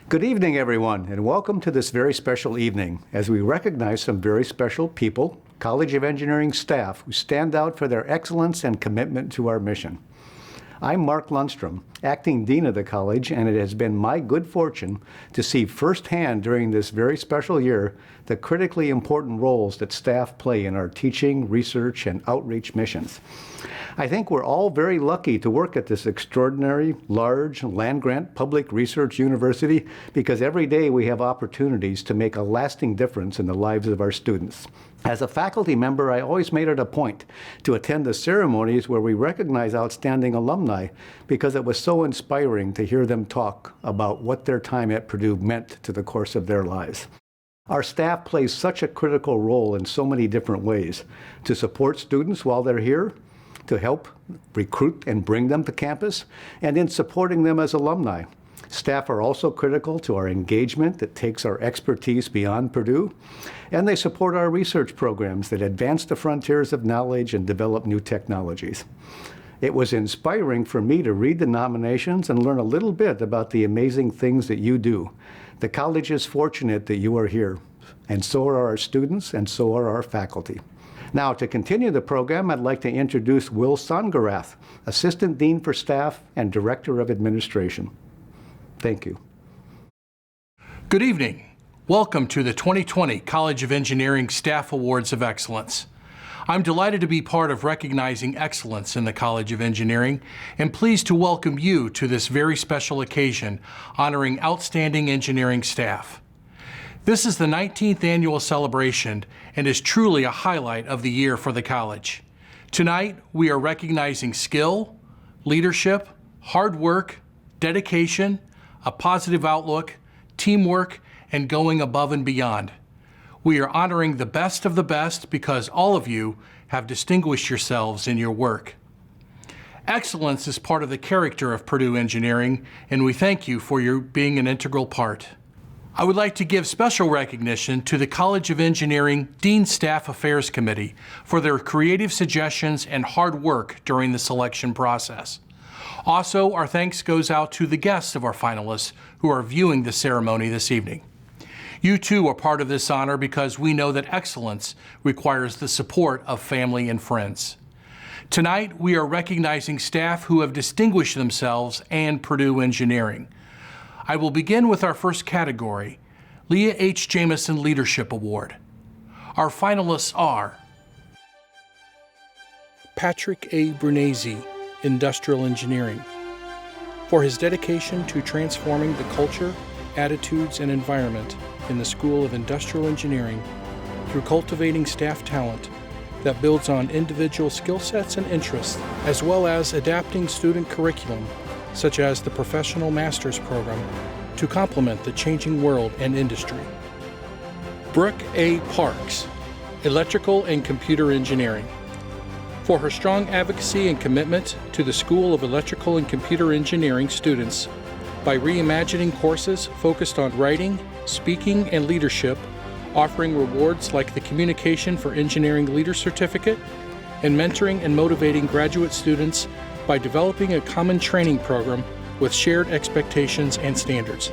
Good evening, everyone, and welcome to this very special evening as we recognize some very special people, College of Engineering staff who stand out for their excellence and commitment to our mission. I'm Mark Lundstrom, acting dean of the college, and it has been my good fortune to see firsthand during this very special year the critically important roles that staff play in our teaching, research, and outreach missions. I think we're all very lucky to work at this extraordinary, large, land-grant public research university because every day we have opportunities to make a lasting difference in the lives of our students. As a faculty member, I always made it a point to attend the ceremonies where we recognize outstanding alumni because it was so inspiring to hear them talk about what their time at Purdue meant to the course of their lives. Our staff plays such a critical role in so many different ways to support students while they're here, to help recruit and bring them to campus, and in supporting them as alumni. Staff are also critical to our engagement that takes our expertise beyond Purdue, and they support our research programs that advance the frontiers of knowledge and develop new technologies. It was inspiring for me to read the nominations and learn a little bit about the amazing things that you do. The college is fortunate that you are here, and so are our students, and so are our faculty. Now, to continue the program, I'd like to introduce Will Songarath, Assistant Dean for Staff and Director of Administration. Thank you. Good evening. Welcome to the 2020 College of Engineering Staff Awards of Excellence. I'm delighted to be part of recognizing excellence in the College of Engineering and pleased to welcome you to this very special occasion honoring outstanding engineering staff. This is the 19th annual celebration and is truly a highlight of the year for the college. Tonight, we are recognizing skill, leadership, hard work, dedication, a positive outlook, teamwork, and going above and beyond. We are honoring the best of the best because all of you have distinguished yourselves in your work. Excellence is part of the character of Purdue Engineering, and we thank you for your being an integral part. I would like to give special recognition to the College of Engineering Dean Staff Affairs Committee for their creative suggestions and hard work during the selection process. Also, our thanks goes out to the guests of our finalists who are viewing the ceremony this evening. You too are part of this honor because we know that excellence requires the support of family and friends. Tonight, we are recognizing staff who have distinguished themselves and Purdue Engineering. I will begin with our first category, Leah H. Jamison Leadership Award. Our finalists are Patrick A. Brunese, Industrial Engineering, for his dedication to transforming the culture, attitudes, and environment in the School of Industrial Engineering through cultivating staff talent that builds on individual skill sets and interests, as well as adapting student curriculum, such as the Professional Master's Program, to complement the changing world and industry. Brooke A. Parks, Electrical and Computer Engineering, for her strong advocacy and commitment to the School of Electrical and Computer Engineering students by reimagining courses focused on writing, speaking, and leadership, offering rewards like the Communication for Engineering Leader Certificate, and mentoring and motivating graduate students by developing a common training program with shared expectations and standards.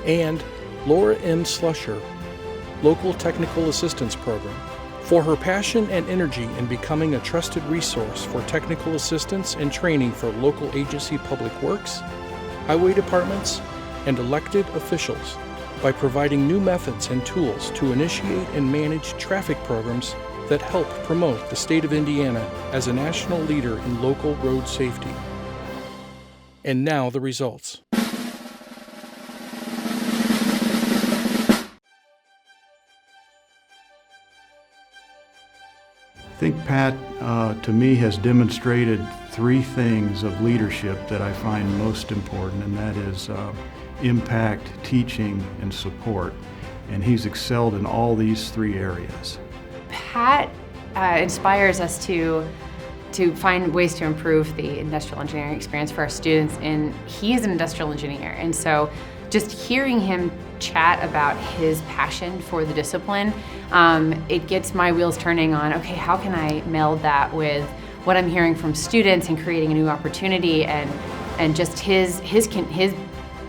And Laura M. Slusher, Local Technical Assistance Program, for her passion and energy in becoming a trusted resource for technical assistance and training for local agency public works, highway departments, and elected officials by providing new methods and tools to initiate and manage traffic programs that help promote the state of Indiana as a national leader in local road safety. And now the results. I think Pat, to me, has demonstrated three things of leadership that I find most important, and that is impact, teaching, and support. And he's excelled in all these three areas. Pat inspires us to find ways to improve the industrial engineering experience for our students, and he is an industrial engineer, and so just hearing him chat about his passion for the discipline, it gets my wheels turning on, okay, how can I meld that with what I'm hearing from students and creating a new opportunity, and just his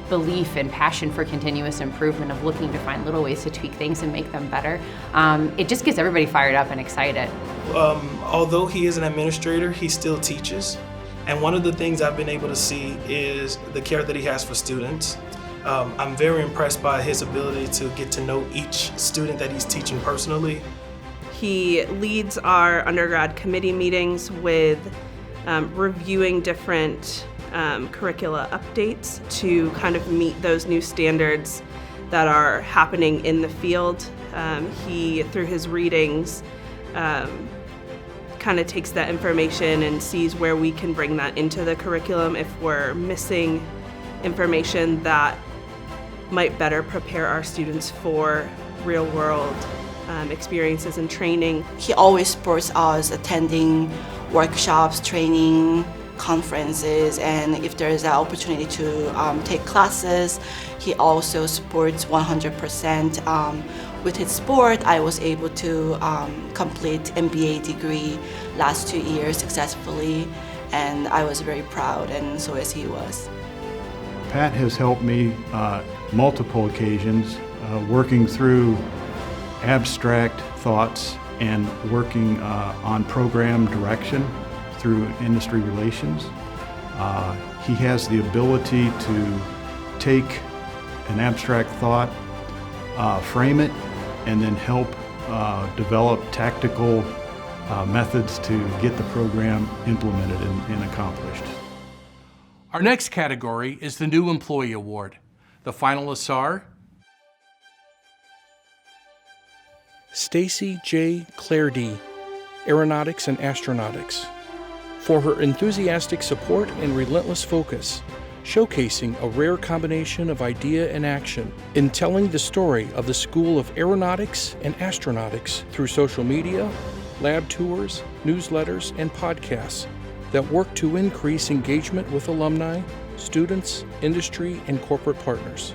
belief and passion for continuous improvement, of looking to find little ways to tweak things and make them better, it just gets everybody fired up and excited. Although he is an administrator, he still teaches. And one of the things I've been able to see is the care that he has for students. I'm very impressed by his ability to get to know each student that he's teaching personally. He leads our undergrad committee meetings with reviewing different curricula updates to kind of meet those new standards that are happening in the field. He, through his readings, kind of takes that information and sees where we can bring that into the curriculum if we're missing information that might better prepare our students for real-world experiences and training. He always supports us attending workshops, training, conferences, and if there is an opportunity to take classes, he also supports 100%. With his sport, I was able to complete MBA degree last 2 years successfully, and I was very proud, and so as he was. Pat has helped me multiple occasions working through abstract thoughts and working on program direction through industry relations. He has the ability to take an abstract thought, frame it, and then help develop tactical methods to get the program implemented and accomplished. Our next category is the New Employee Award. The finalists are Stacy J. Clairdy, Aeronautics and Astronautics, for her enthusiastic support and relentless focus, showcasing a rare combination of idea and action in telling the story of the School of Aeronautics and Astronautics through social media, lab tours, newsletters, and podcasts that work to increase engagement with alumni, students, industry, and corporate partners.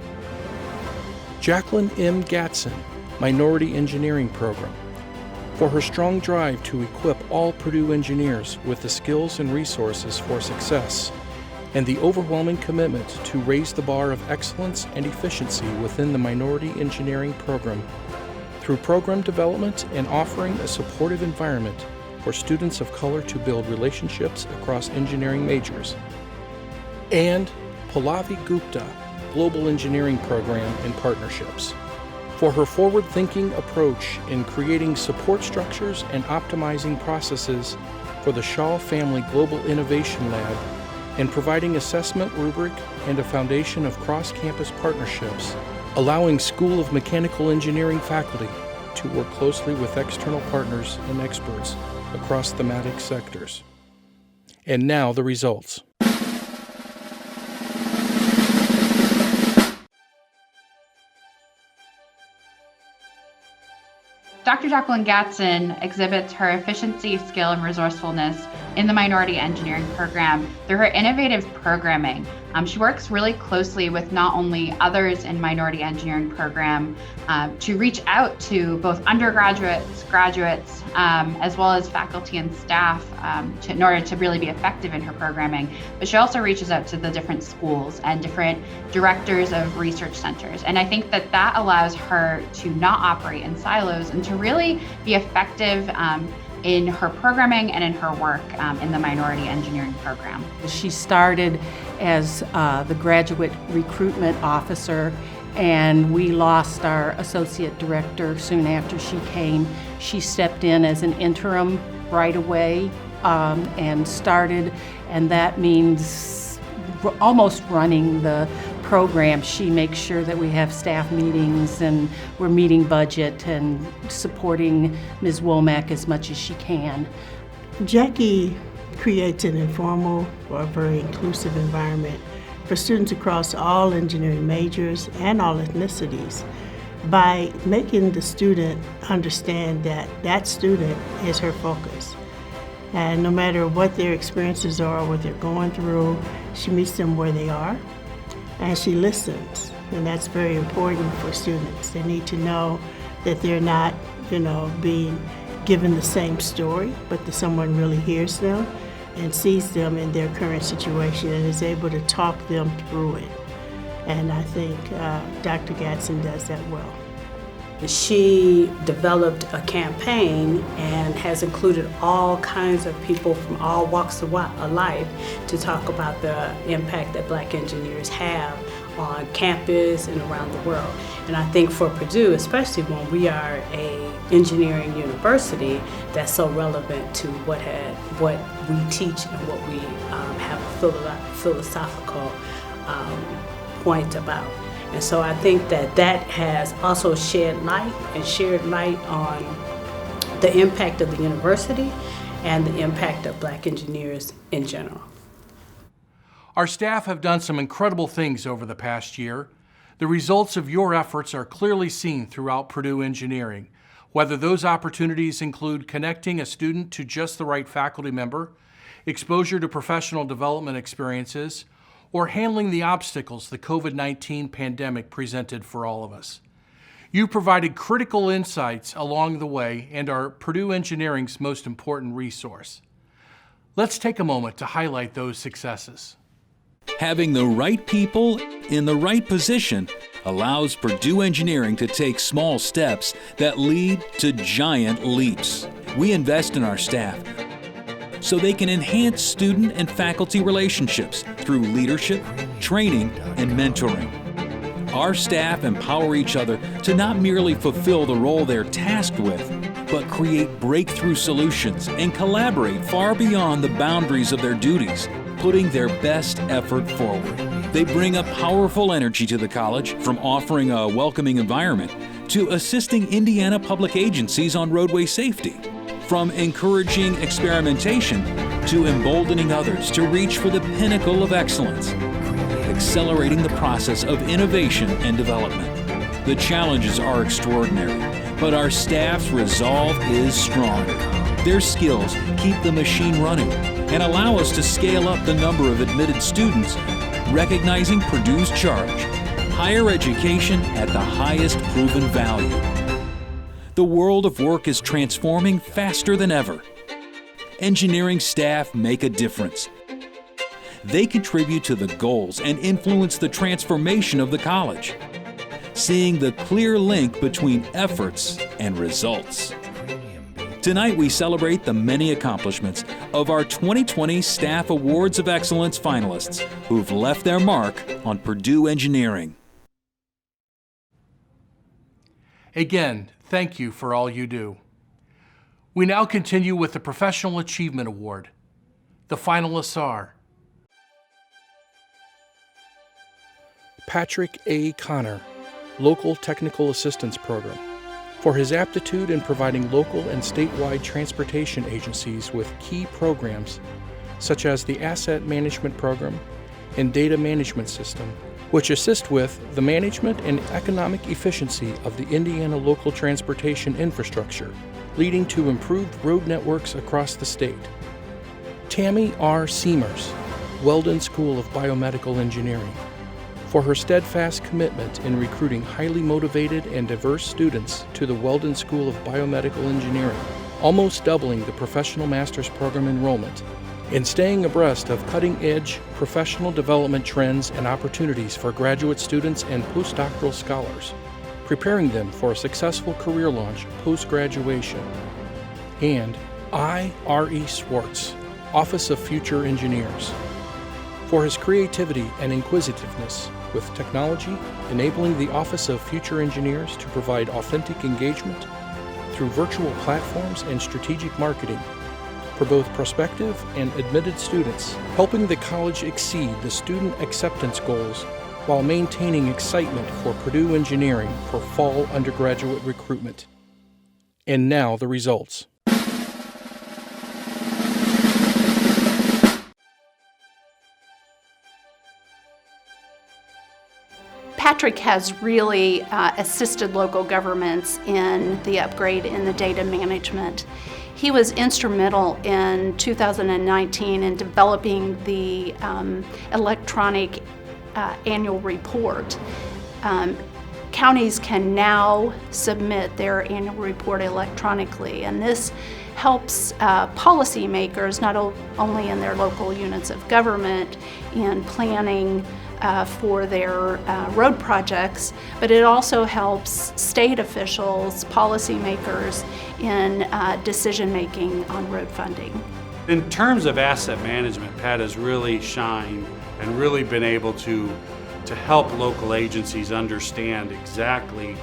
Jacqueline M. Gatson, Minority Engineering Program, for her strong drive to equip all Purdue engineers with the skills and resources for success, and the overwhelming commitment to raise the bar of excellence and efficiency within the Minority Engineering Program through program development and offering a supportive environment for students of color to build relationships across engineering majors. And Pallavi Gupta, Global Engineering Program and Partnerships, for her forward-thinking approach in creating support structures and optimizing processes for the Shaw Family Global Innovation Lab, and providing assessment rubric and a foundation of cross-campus partnerships, allowing School of Mechanical Engineering faculty to work closely with external partners and experts across thematic sectors. And now the results. Dr. Jacqueline Gatson exhibits her efficiency, skill, and resourcefulness in the Minority Engineering Program through her innovative programming. She works really closely with not only others in Minority Engineering Program to reach out to both undergraduates, graduates, as well as faculty and staff in order to really be effective in her programming. But she also reaches out to the different schools and different directors of research centers. And I think that that allows her to not operate in silos and to really be effective in her programming and in her work in the Minority Engineering Program. She started as the graduate recruitment officer, and we lost our associate director soon after she came. She stepped in as an interim right away and started, and that means almost running the program. She makes sure that we have staff meetings and we're meeting budget and supporting Ms. Womack as much as she can. Jackie creates an informal or very inclusive environment for students across all engineering majors and all ethnicities by making the student understand that that student is her focus. And no matter what their experiences are, what they're going through, she meets them where they are. And she listens, and that's very important for students. They need to know that they're not, being given the same story, but that someone really hears them and sees them in their current situation and is able to talk them through it. And I think Dr. Gatson does that well. She developed a campaign and has included all kinds of people from all walks of life to talk about the impact that Black engineers have on campus and around the world. And I think for Purdue, especially when we are an engineering university, that's so relevant to what we teach and what we have a philosophical point about. And so I think that has also shared light on the impact of the university and the impact of Black engineers in general. Our staff have done some incredible things over the past year. The results of your efforts are clearly seen throughout Purdue Engineering, whether those opportunities include connecting a student to just the right faculty member, exposure to professional development experiences, or handling the obstacles the COVID-19 pandemic presented for all of us. You provided critical insights along the way and are Purdue Engineering's most important resource. Let's take a moment to highlight those successes. Having the right people in the right position allows Purdue Engineering to take small steps that lead to giant leaps. We invest in our staff so they can enhance student and faculty relationships through leadership, training, and mentoring. Our staff empower each other to not merely fulfill the role they're tasked with, but create breakthrough solutions and collaborate far beyond the boundaries of their duties, putting their best effort forward. They bring a powerful energy to the college, from offering a welcoming environment to assisting Indiana public agencies on roadway safety, from encouraging experimentation to emboldening others to reach for the pinnacle of excellence, accelerating the process of innovation and development. The challenges are extraordinary, but our staff's resolve is stronger. Their skills keep the machine running and allow us to scale up the number of admitted students, recognizing Purdue's charge: higher education at the highest proven value. The world of work is transforming faster than ever. Engineering staff make a difference. They contribute to the goals and influence the transformation of the college, seeing the clear link between efforts and results. Tonight we celebrate the many accomplishments of our 2020 Staff Awards of Excellence finalists who've left their mark on Purdue Engineering. Again, thank you for all you do. We now continue with the Professional Achievement Award. The finalists are Patrick A. Connor, Local Technical Assistance Program, for his aptitude in providing local and statewide transportation agencies with key programs such as the Asset Management Program and Data Management System, which assist with the management and economic efficiency of the Indiana local transportation infrastructure, leading to improved road networks across the state. Tammy R. Seamers, Weldon School of Biomedical Engineering, for her steadfast commitment in recruiting highly motivated and diverse students to the Weldon School of Biomedical Engineering, almost doubling the professional master's program enrollment, and staying abreast of cutting-edge professional development trends and opportunities for graduate students and postdoctoral scholars, preparing them for a successful career launch post-graduation. And I. R.E. Swartz, Office of Future Engineers, for his creativity and inquisitiveness with technology, enabling the Office of Future Engineers to provide authentic engagement through virtual platforms and strategic marketing for both prospective and admitted students, helping the college exceed the student acceptance goals while maintaining excitement for Purdue Engineering for fall undergraduate recruitment. And now the results. Patrick has really assisted local governments in the upgrade in the data management. He was instrumental in 2019 in developing the electronic annual report. Counties can now submit their annual report electronically, and this helps policymakers not only in their local units of government in planning for their road projects, but it also helps state officials, policymakers in decision making on road funding. In terms of asset management, Pat has really shined and really been able to help local agencies understand exactly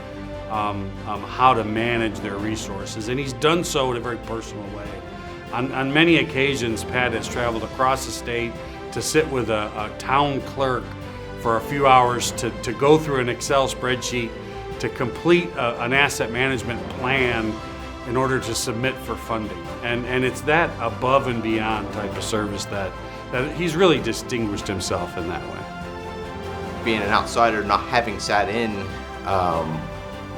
how to manage their resources, and he's done so in a very personal way. On many occasions, Pat has traveled across the state to sit with a town clerk for a few hours to go through an Excel spreadsheet to complete an asset management plan in order to submit for funding. And it's that above and beyond type of service that he's really distinguished himself in that way. Being an outsider, not having sat in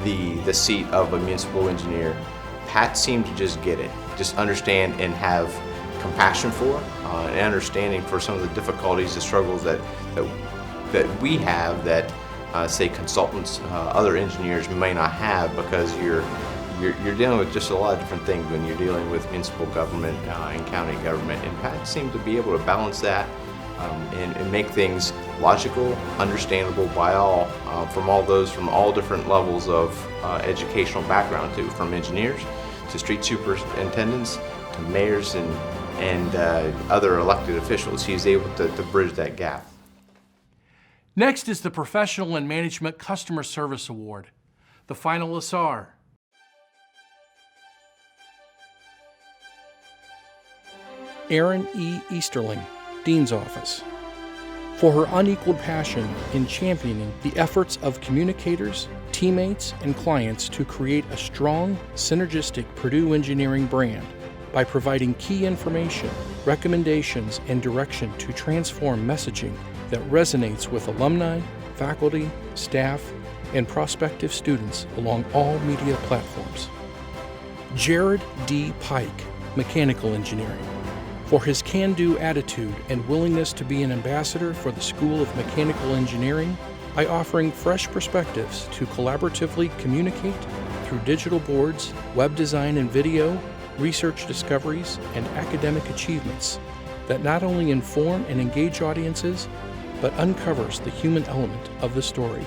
the seat of a municipal engineer, Pat seemed to just get it, just understand and have compassion for, and understanding for some of the difficulties, the struggles that we have that say consultants, other engineers may not have, because you're dealing with just a lot of different things when you're dealing with municipal government and county government. And Pat seemed to be able to balance that and make things logical, understandable by all, from all different levels of educational background too, from engineers to street superintendents to mayors and other elected officials. He's able to bridge that gap. Next is the Professional and Management Customer Service Award. The finalists are Erin E. Easterling, Dean's Office, for her unequaled passion in championing the efforts of communicators, teammates, and clients to create a strong, synergistic Purdue engineering brand by providing key information, recommendations, and direction to transform messaging that resonates with alumni, faculty, staff, and prospective students along all media platforms. Jared D. Pike, Mechanical Engineering, for his can-do attitude and willingness to be an ambassador for the School of Mechanical Engineering by offering fresh perspectives to collaboratively communicate through digital boards, web design and video, research discoveries, and academic achievements that not only inform and engage audiences, but uncovers the human element of the story.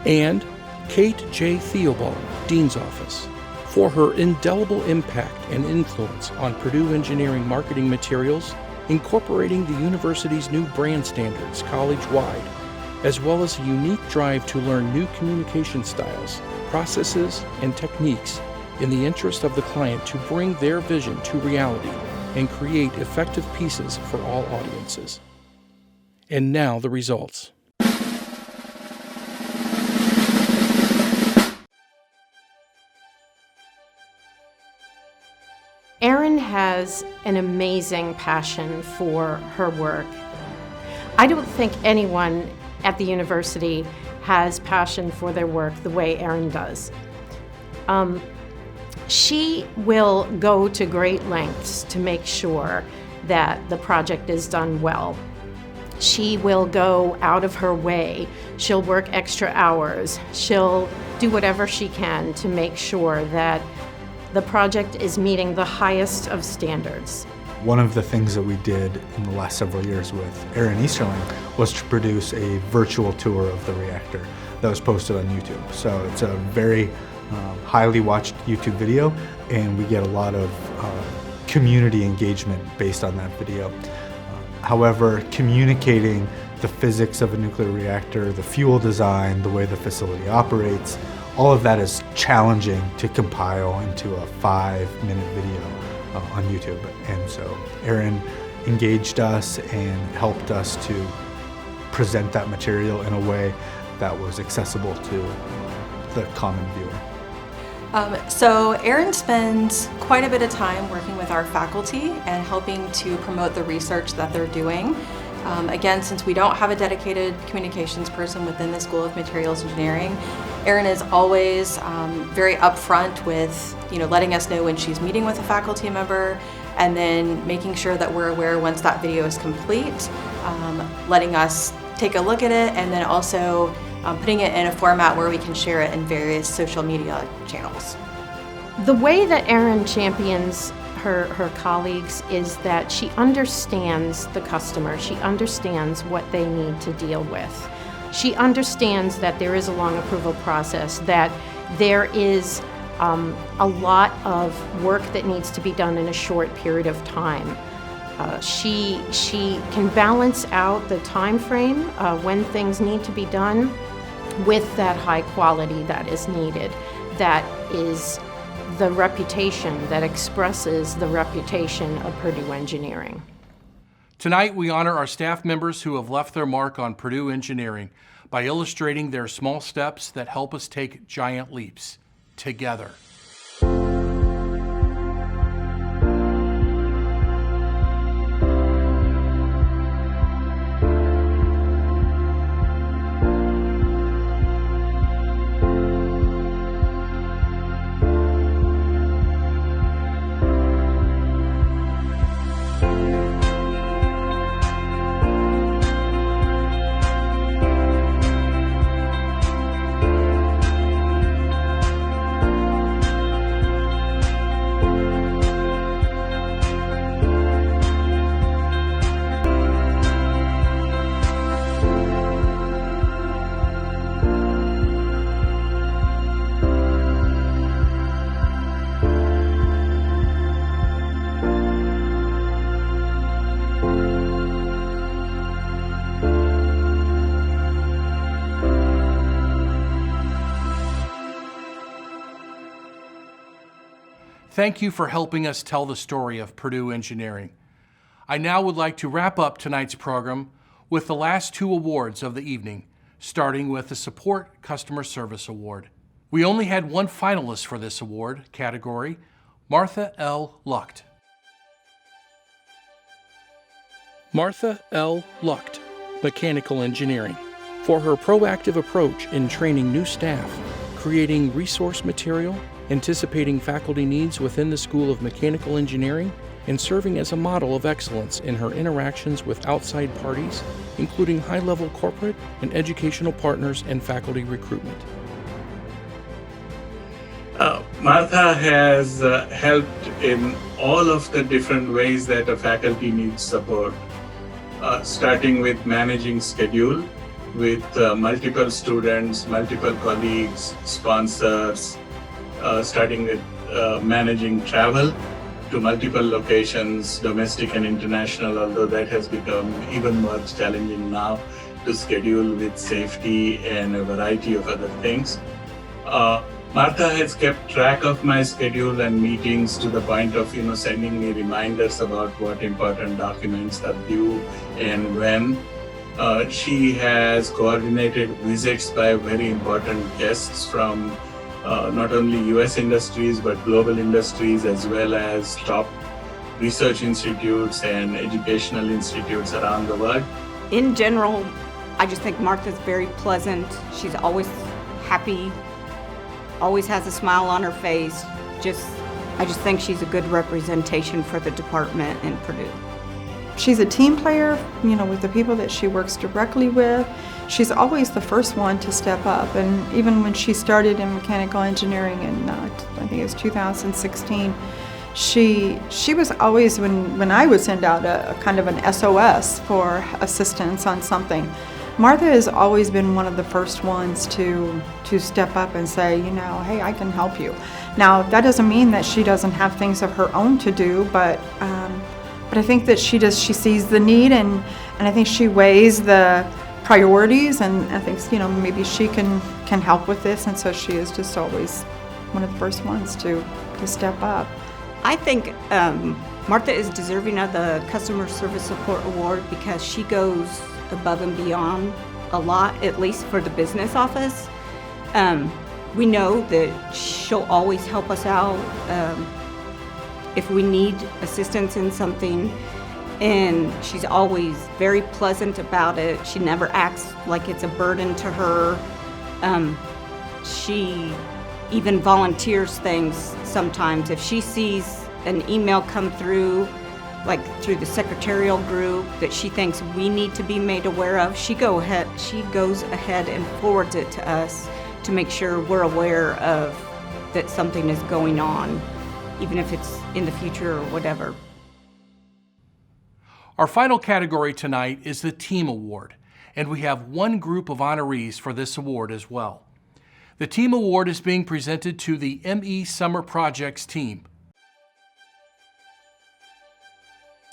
And Kate J. Theobald, Dean's Office, for her indelible impact and influence on Purdue engineering marketing materials, incorporating the university's new brand standards college-wide, as well as a unique drive to learn new communication styles, processes, and techniques in the interest of the client to bring their vision to reality and create effective pieces for all audiences. And now the results. Erin has an amazing passion for her work. I don't think anyone at the university has passion for their work the way Erin does. She will go to great lengths to make sure that the project is done well. She will go out of her way. She'll work extra hours. She'll do whatever she can to make sure that the project is meeting the highest of standards. One of the things that we did in the last several years with Erin Easterling was to produce a virtual tour of the reactor that was posted on YouTube. So it's a very highly watched YouTube video, and we get a lot of community engagement based on that video. However, communicating the physics of a nuclear reactor, the fuel design, the way the facility operates, all of that is challenging to compile into a 5-minute video on YouTube. And so Erin engaged us and helped us to present that material in a way that was accessible to the common viewer. So Erin spends quite a bit of time working with our faculty and helping to promote the research that they're doing. Again, since we don't have a dedicated communications person within the School of Materials Engineering, Erin is always very upfront with letting us know when she's meeting with a faculty member, and then making sure that we're aware once that video is complete, letting us take a look at it, and then also putting it in a format where we can share it in various social media channels. The way that Erin champions her colleagues is that she understands the customer. She understands what they need to deal with. She understands that there is a long approval process, that there is a lot of work that needs to be done in a short period of time. She can balance out the time frame when things need to be done with that high quality that is needed. That is the reputation, that expresses the reputation of Purdue Engineering. Tonight, we honor our staff members who have left their mark on Purdue Engineering by illustrating their small steps that help us take giant leaps together. Thank you for helping us tell the story of Purdue Engineering. I now would like to wrap up tonight's program with the last two awards of the evening, starting with the Support Customer Service Award. We only had one finalist for this award category, Martha L. Lucht. Martha L. Lucht, Mechanical Engineering, for her proactive approach in training new staff, creating resource material, anticipating faculty needs within the School of Mechanical Engineering, and serving as a model of excellence in her interactions with outside parties, including high-level corporate and educational partners and faculty recruitment. Martha has helped in all of the different ways that a faculty needs support, starting with managing schedule with multiple students, multiple colleagues, sponsors, starting with managing travel to multiple locations, domestic and international, although that has become even more challenging now to schedule with safety and a variety of other things. Martha has kept track of my schedule and meetings to the point of sending me reminders about what important documents are due and when. She has coordinated visits by very important guests from not only US industries but global industries, as well as top research institutes and educational institutes around the world. In general, I just think Martha's very pleasant. She's always happy, always has a smile on her face. I just think she's a good representation for the department in Purdue. She's a team player, with the people that she works directly with. She's always the first one to step up, and even when she started in mechanical engineering in, I think it was 2016, she was always, when I would send out a kind of an SOS for assistance on something, Martha has always been one of the first ones to step up and say, hey, I can help you. Now, that doesn't mean that she doesn't have things of her own to do, but I think that she sees the need, and I think she weighs the priorities, and I think maybe she can help with this, and so she is just always one of the first ones to step up. I think Martha is deserving of the Customer Service Support Award because she goes above and beyond a lot, at least for the business office. We know that she'll always help us out if we need assistance in something, and she's always very pleasant about it. She never acts like it's a burden to her. She even volunteers things sometimes. If she sees an email come through, like through the secretarial group, that she thinks we need to be made aware of, she goes ahead and forwards it to us to make sure we're aware of that something is going on. even if it's in the future or whatever. Our final category tonight is the Team Award, and we have one group of honorees for this award as well. The Team Award is being presented to the ME Summer Projects team.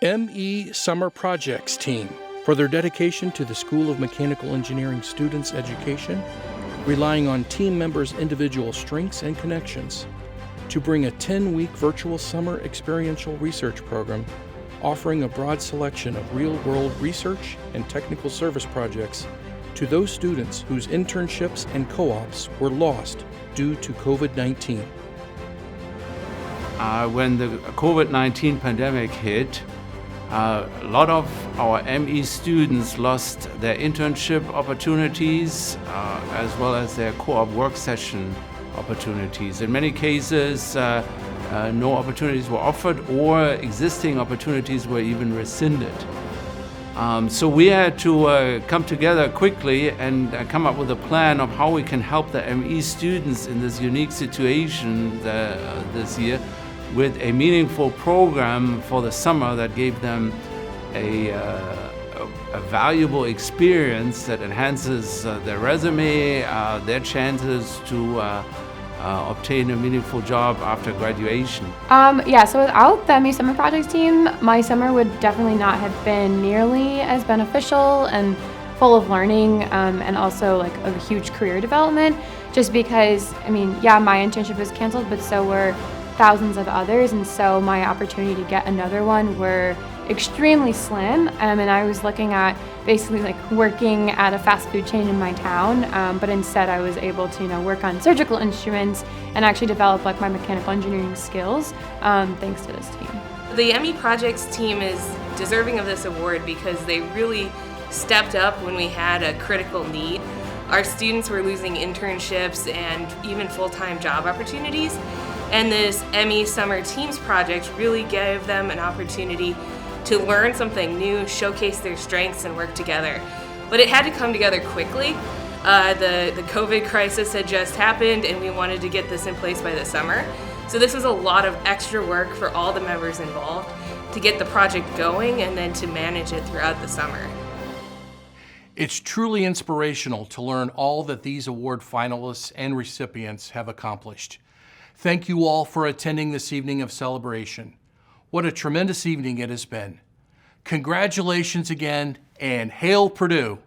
ME Summer Projects team, for their dedication to the School of Mechanical Engineering students' education, relying on team members' individual strengths and connections to bring a 10-week virtual summer experiential research program offering a broad selection of real-world research and technical service projects to those students whose internships and co-ops were lost due to COVID-19. When the COVID-19 pandemic hit, a lot of our ME students lost their internship opportunities as well as their co-op work session opportunities. In many cases, no opportunities were offered or existing opportunities were even rescinded. So we had to come together quickly and come up with a plan of how we can help the ME students in this unique situation this year with a meaningful program for the summer that gave them a valuable experience that enhances their resume, their chances to obtain a meaningful job after graduation. So without the ME Summer Projects team, my summer would definitely not have been nearly as beneficial and full of learning and also like a huge career development, just because, my internship was canceled, but so were thousands of others, and so my opportunity to get another one were extremely slim, and I was looking at basically like working at a fast food chain in my town, but instead I was able to work on surgical instruments and actually develop like my mechanical engineering skills thanks to this team. The ME Projects team is deserving of this award because they really stepped up when we had a critical need. Our students were losing internships and even full-time job opportunities, and this ME Summer Teams project really gave them an opportunity to learn something new, showcase their strengths, and work together. But it had to come together quickly. The COVID crisis had just happened, and we wanted to get this in place by the summer. So this was a lot of extra work for all the members involved to get the project going and then to manage it throughout the summer. It's truly inspirational to learn all that these award finalists and recipients have accomplished. Thank you all for attending this evening of celebration. What a tremendous evening it has been. Congratulations again, and hail Purdue!